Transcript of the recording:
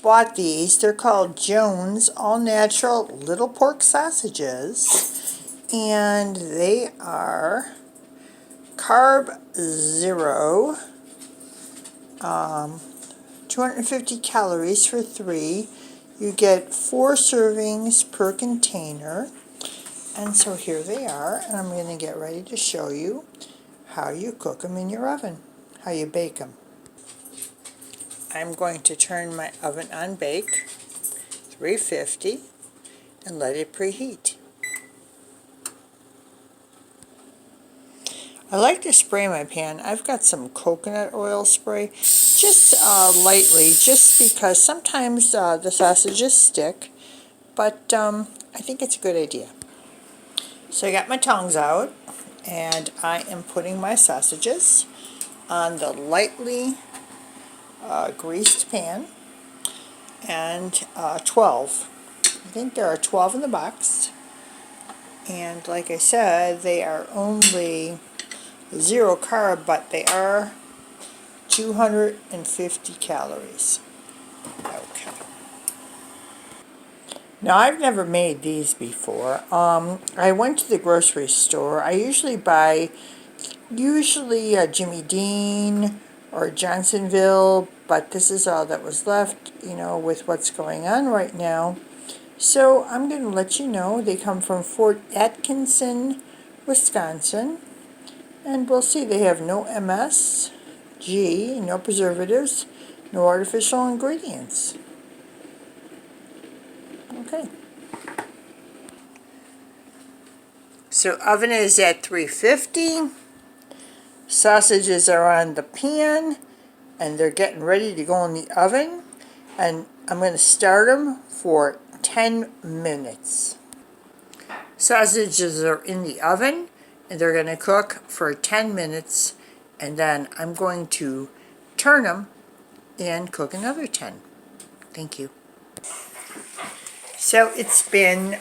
bought these. They're called Jones All Natural Little Pork Sausages, and they are Carb Zero, 250 calories for 3. You get 4 servings per container. And so here they are, and I'm going to get ready to show you how you cook them in your oven, how you bake them. I'm going to turn my oven on bake, 350, and let it preheat. I like to spray my pan. I've got some coconut oil spray, just lightly, just because sometimes the sausages stick, but I think it's a good idea. So I got my tongs out, and I am putting my sausages on the lightly greased pan, and 12. I think there are 12 in the box, and like I said, they are only 0 carb, but they are 250 calories. Okay. Now, I've never made these before. I went to the grocery store. I usually buy Jimmy Dean or Johnsonville, but this is all that was left, with what's going on right now. So I'm going to let you know they come from Fort Atkinson, Wisconsin, and we'll see. They have no MSG, no preservatives, no artificial ingredients. Okay. So oven is at 350. Sausages are on the pan, and they're getting ready to go in the oven. And I'm going to start them for 10 minutes. Sausages are in the oven, and they're going to cook for 10 minutes. And then I'm going to turn them and cook another 10. Thank you. So it's been,